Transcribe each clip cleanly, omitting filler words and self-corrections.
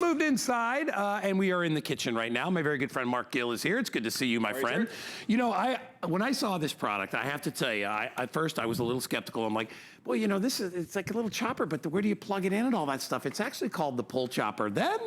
moved inside, and we are in the kitchen right now. My very good friend Mark Gill is here. It's good to see you, my friend. You know, when I saw this product, I have to tell you, at first I was a little skeptical. I'm like, well, you know, it's like a little chopper, but where do you plug it in and all that stuff? It's actually called the pull chopper. Then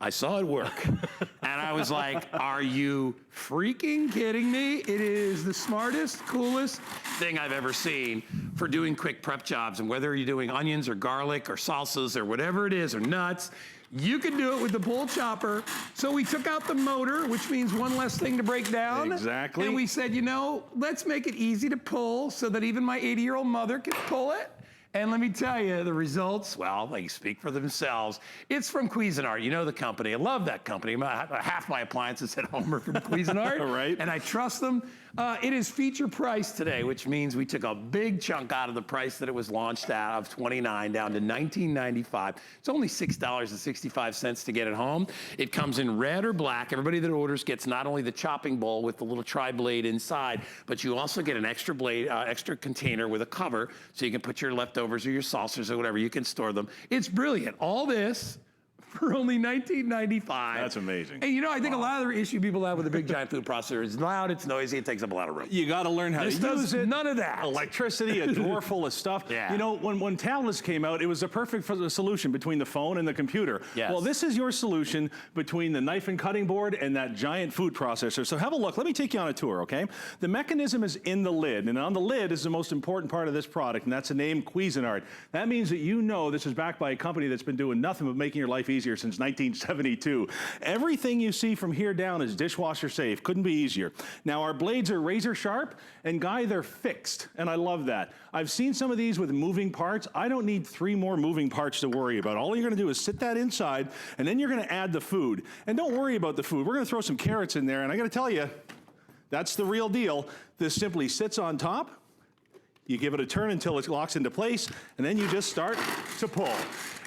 I saw it work, and I was like, are you freaking kidding me? It is the smartest, coolest thing I've ever seen for doing quick prep jobs. And whether you're doing onions or garlic or salsas or whatever it is, or nuts, you can do it with the pull chopper. So we took out the motor, which means one less thing to break down. Exactly. And we said, you know, let's make it easy to pull so that even my 80-year-old mother can pull it. And let me tell you, the results, well, they speak for themselves. It's from Cuisinart. You know the company. I love that company. Half my appliances at home are from Cuisinart. Right. And I trust them. It is feature price today, which means we took a big chunk out of the price that it was launched at of $29 down to $19.95. It's only $6.65 to get it home. It comes in red or black. Everybody that orders gets not only the chopping bowl with the little tri-blade inside, but you also get an extra blade, extra container with a cover so you can put your leftovers or your salsas or whatever, you can store them. It's brilliant. All this for only $19.95. That's amazing. And you know, I think a lot of the issue people have with a big giant food processor is loud, it's noisy, it takes up a lot of room. You got to learn how to use it. None of that. Electricity, a drawer full of stuff. Yeah. You know, when tablets came out, it was a perfect solution between the phone and the computer. Yes. Well, this is your solution between the knife and cutting board and that giant food processor. So have a look. Let me take you on a tour, okay? The mechanism is in the lid, and on the lid is the most important part of this product, and that's the name Cuisinart. That means that you know this is backed by a company that's been doing nothing but making your life easier since 1972. Everything you see from here down is dishwasher safe. Couldn't be easier. Now, our blades are razor sharp, and Guy, they're fixed, and I love that. I've seen some of these with moving parts. I don't need 3 more moving parts to worry about. All you're gonna do is sit that inside, and then you're gonna add the food. And don't worry about the food. We're gonna throw some carrots in there, and I gotta tell you, that's the real deal. This simply sits on top. You give it a turn until it locks into place, and then you just start to pull.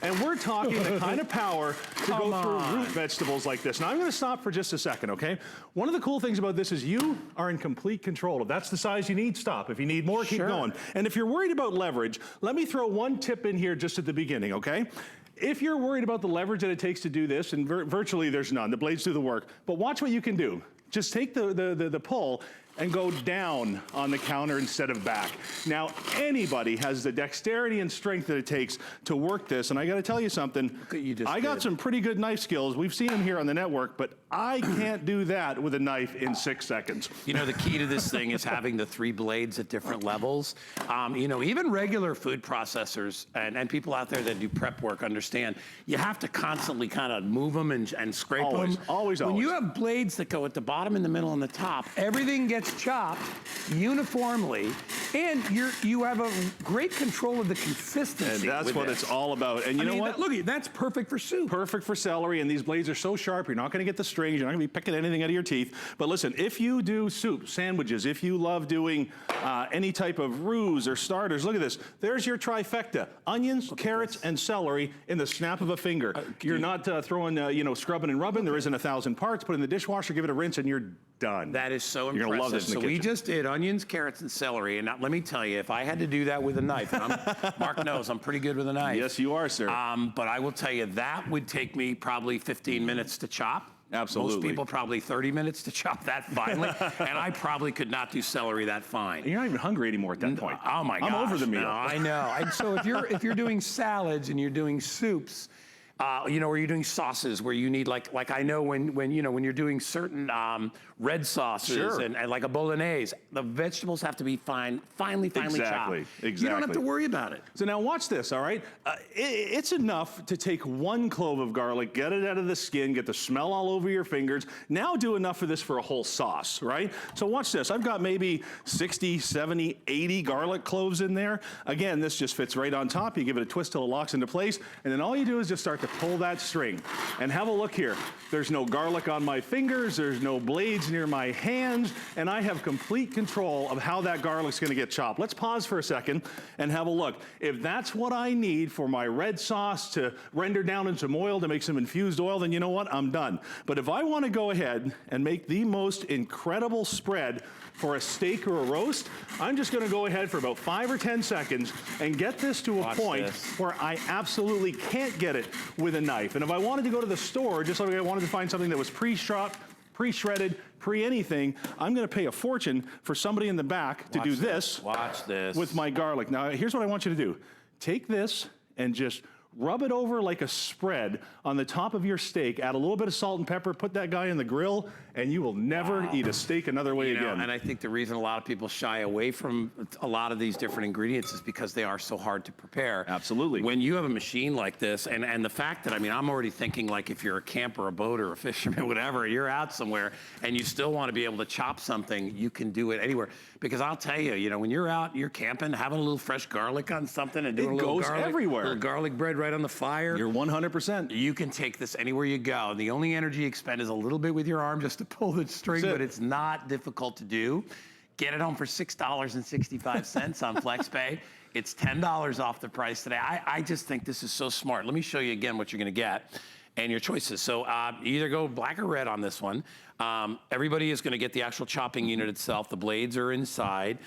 And we're talking the kind of power to go through root vegetables like this. Now, I'm gonna stop for just a second, okay? One of the cool things about this is you are in complete control. If that's the size you need, stop. If you need more, keep going. And if you're worried about leverage, let me throw one tip in here just at the beginning, okay? If you're worried about the leverage that it takes to do this, and virtually there's none, the blades do the work, but watch what you can do. Just take the pull and go down on the counter instead of back. Now, anybody has the dexterity and strength that it takes to work this, and I gotta tell you something, I got some pretty good knife skills. We've seen them here on the network, but I can't do that with a knife in 6 seconds. You know, the key to this thing is having the 3 blades at different levels. You know, even regular food processors and people out there that do prep work understand, you have to constantly kind of move them and scrape them. Always. When you have blades that go at the bottom, in the middle, and the top, everything gets chopped uniformly, and you have a great control of the consistency. And that's what it's all about. And you know what? Look, that's perfect for soup. Perfect for celery, and these blades are so sharp, you're not gonna get the strings, you're not gonna be picking anything out of your teeth. But listen, if you do soup, sandwiches, if you love doing any type of roux or starters, look at this. There's your trifecta. Onions, carrots, and celery in the snap of a finger. You're not throwing, you know, scrubbing and rubbing. There isn't 1,000 parts. Put it in the dishwasher, give it a rinse, and you're done. That is so impressive. You're gonna love this in the kitchen. We just did onions, carrots, and celery, and now, let me tell you, if I had to do that with a knife, and Mark knows I'm pretty good with a knife. Yes, you are, sir. But I will tell you, that would take me probably 15 minutes to chop. Absolutely. Most people probably 30 minutes to chop that finely, and I probably could not do celery that fine. You're not even hungry anymore at that point. Oh my gosh. I'm over the meal. No, I know. And so if you're doing salads and you're doing soups, you know, or you're doing sauces where you need like I know when you're doing certain red sauces and like a bolognese, the vegetables have to be finely chopped. Exactly. You don't have to worry about it. So now watch this, all right? It's enough to take 1 clove of garlic, get it out of the skin, get the smell all over your fingers. Now do enough of this for a whole sauce, right? So watch this. I've got maybe 60, 70, 80 garlic cloves in there. Again, this just fits right on top. You give it a twist till it locks into place, and then all you do is just start to pull that string. And have a look here. There's no garlic on my fingers, there's no blades near my hands, and I have complete control of how that garlic's gonna get chopped. Let's pause for a second and have a look. If that's what I need for my red sauce to render down in some oil to make some infused oil, then you know what, I'm done. But if I wanna go ahead and make the most incredible spread for a steak or a roast, I'm just gonna go ahead for about 5 or 10 seconds and get this to a point where I absolutely can't get it with a knife. And if I wanted to go to to the store, just like I wanted to find something that was pre-shot, pre-shredded, pre-anything, I'm gonna pay a fortune for somebody in the back to do this. Watch this. With my garlic. Now, here's what I want you to do. Take this and just rub it over like a spread on the top of your steak, add a little bit of salt and pepper, put that guy in the grill, and you will never eat a steak another way again. And I think the reason a lot of people shy away from a lot of these different ingredients is because they are so hard to prepare. Absolutely. When you have a machine like this, and the fact that, I mean, I'm already thinking like if you're a camper, a boater, a fisherman, whatever, you're out somewhere and you still want to be able to chop something, you can do it anywhere. Because I'll tell you, when you're out, you're camping, having a little fresh garlic on something and doing a little garlic, everywhere. Little garlic bread right on the fire. You're 100%. You can take this anywhere you go. The only energy you expend is a little bit with your arm just to pull the string, but it's not difficult to do. Get it home for $6.65 on FlexPay. It's $10 off the price today. I just think this is so smart. Let me show you again what you're gonna get and your choices. So you either go black or red on this one. Everybody is gonna get the actual chopping unit itself. The blades are inside.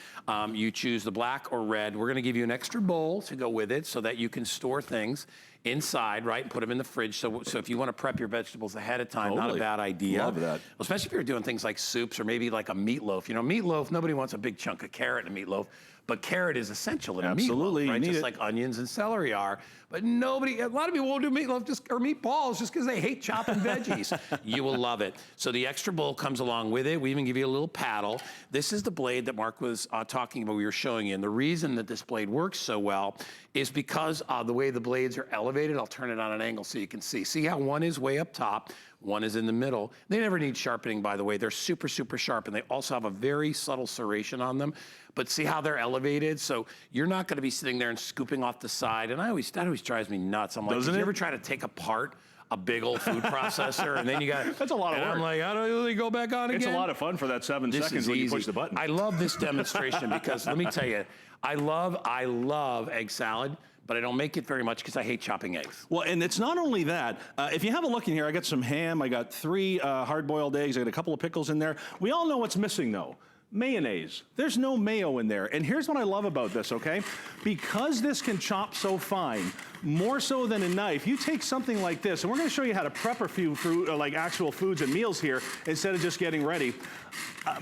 You choose the black or red. We're gonna give you an extra bowl to go with it so that you can store things inside, right, and put them in the fridge. So if you want to prep your vegetables ahead of time, not a bad idea. Love that. Especially if you're doing things like soups or maybe like a meatloaf. Meatloaf, nobody wants a big chunk of carrot in a meatloaf, but carrot is essential in a meatloaf, right? Just like onions and celery are. But a lot of people won't do meatloaf or meatballs just because they hate chopping veggies. You will love it. So the extra bowl comes along with it. We even give you a little paddle. This is the blade that Mark was talking about, we were showing you. And the reason that this blade works so well is because the way the blades are elevated. I'll turn it on an angle so you can see. See how one is way up top, one is in the middle. They never need sharpening, by the way. They're super, super sharp, and they also have a very subtle serration on them. But see how they're elevated? So you're not gonna be sitting there and scooping off the side. And that always drives me nuts. I'm like, did you ever try to take apart a big old food processor, and then you got that's a lot of work. I'm like, how do they go back on again? It's a lot of fun for that 7 seconds when you push the button. I love this demonstration because let me tell you, I love egg salad, but I don't make it very much because I hate chopping eggs. Well, and it's not only that. If you have a look in here, I got some ham, I got 3 hard-boiled eggs, I got a couple of pickles in there. We all know what's missing, though. Mayonnaise. There's no mayo in there. And here's what I love about this, okay? Because this can chop so fine, more so than a knife, you take something like this, and we're gonna show you how to prep a few fruit, like actual foods and meals here, instead of just getting ready.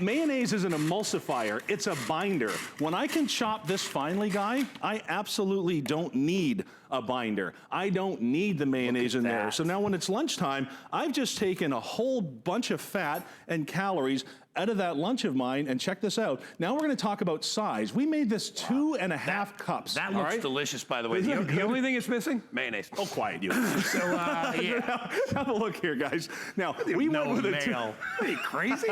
Mayonnaise is an emulsifier. It's a binder. When I can chop this finely, Guy, I absolutely don't need a binder. I don't need the mayonnaise in there. So now when it's lunchtime, I've just taken a whole bunch of fat and calories out of that lunch of mine, and check this out. Now we're gonna talk about size. We made this 2.5 cups. That looks delicious, by the way. The only thing it's missing? Mayonnaise. Oh, quiet you. So, yeah. Have a look here, guys. Now, we went with mayo. Are you crazy?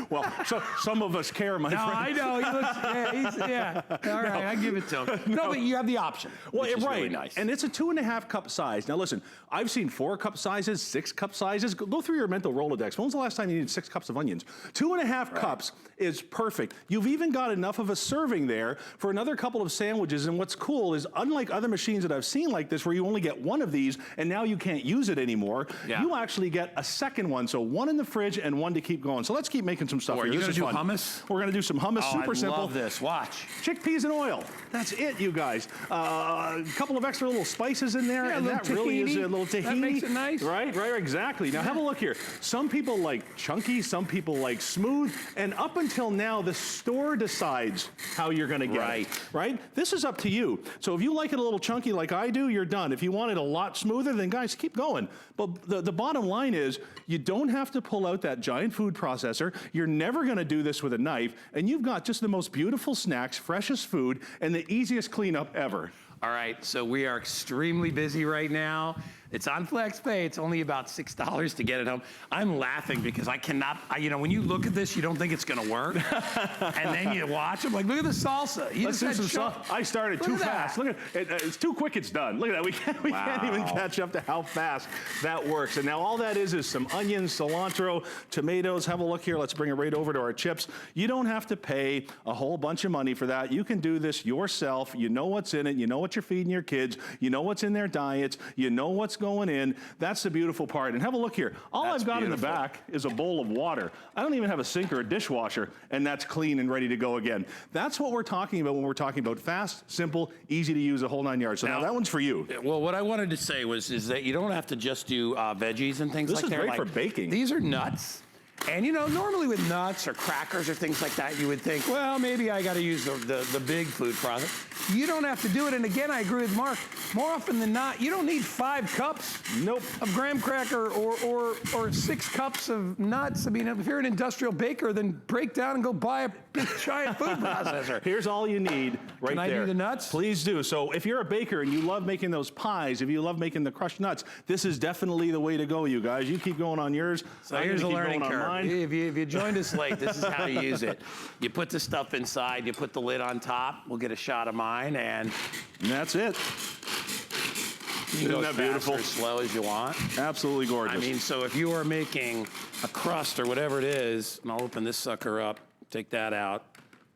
Well, so some of us care, my friend. No, I know. He looks, yeah. All right, I give it to him. No, but you have the option, which is really nice. And it's a 2.5 cup size. Now listen, I've seen 4 cup sizes, 6 cup sizes. Go through your mental Rolodex. When was the last time you needed 6 cups of onions? 2.5 cups is perfect. You've even got enough of a serving there for another couple of sandwiches. And what's cool is, unlike other machines that I've seen like this, where you only get one of these and now you can't use it anymore, you actually get a second one. So one in the fridge and one to keep going. So let's keep making some stuff here. Are you gonna do fun. hummus? We're gonna do some hummus, super simple. I love this, watch. Chickpeas and oil, that's it, you guys. A couple of extra little spices in there, and that really is a little tahini. That makes it nice. Right, exactly. Now have a look here. Some people like chunky, some people like smooth, and up until now, the store decides how you're gonna get it, right? This is up to you. So if you like it a little chunky like I do, you're done. If you want it a lot smoother, then guys, keep going. But the bottom line is, you don't have to pull out that giant food processor. You're never gonna do this with a knife, and you've got just the most beautiful snacks, freshest food, and the easiest cleanup ever. All right, so we are extremely busy right now. It's on FlexPay. It's only about $6 to get it home. I'm laughing because I cannot, when you look at this, you don't think it's gonna work. And then you watch them, like, look at the salsa. Let's do some salsa. I started too fast. Look at it, it's too quick, it's done. Look at that, we can't even catch up to how fast that works. And now all that is some onions, cilantro, tomatoes. Have a look here, let's bring it right over to our chips. You don't have to pay a whole bunch of money for that. You can do this yourself. You know what's in it, you know what you're feeding your kids, you know what's in their diets, you know what's going in. That's the beautiful part. And have a look here. All That's I've got beautiful. in the back is a bowl of water. I don't even have a sink or a dishwasher, and that's clean and ready to go again. That's what we're talking about when we're talking about fast, simple, easy to use, a whole 9 yards. So now that one's for you. Well, what I wanted to say is that you don't have to just do veggies and things This like is that. great for baking. These are nuts. And you know, normally with nuts or crackers or things like that, you would think, well, maybe I got to use the big food process. You don't have to do it. And again, I agree with Mark. More often than not, you don't need 5 cups of graham cracker or 6 cups of nuts. I mean, if you're an industrial baker, then break down and go buy a big giant food processor. Here's all you need right Can I there. do the nuts? Please do. So if you're a baker and you love making those pies, if you love making the crushed nuts, this is definitely the way to go, you guys. You keep going on yours. So I'm here's a gonna keep learning going on curve. mine. If you joined us late, this is how to use it. You put the stuff inside, you put the lid on top. We'll get a shot of mine, and And that's it. you can go Isn't as that beautiful? fast or slow as you want. Absolutely gorgeous. I mean, so if you are making a crust or whatever it is, and I'll open this sucker up, take that out.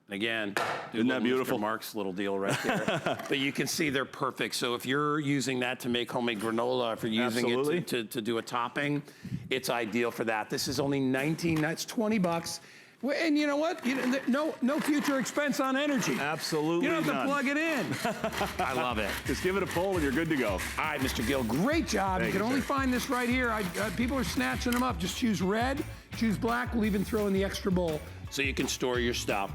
Again, do Isn't that little beautiful? Mr. Mark's little deal right there. But you can see they're perfect. So if you're using that to make homemade granola, if you're using Absolutely. it to do a topping, it's ideal for that. This is only that's $20. Well, and you know what? No future expense on energy. Absolutely You don't have none. to plug it in. I love it. Just give it a pull and you're good to go. All right, Mr. Gill, great job. Thank You you, can only sir. find this right here. People are snatching them up. Just choose red, choose black. We'll even throw in the extra bowl so you can store your stuff.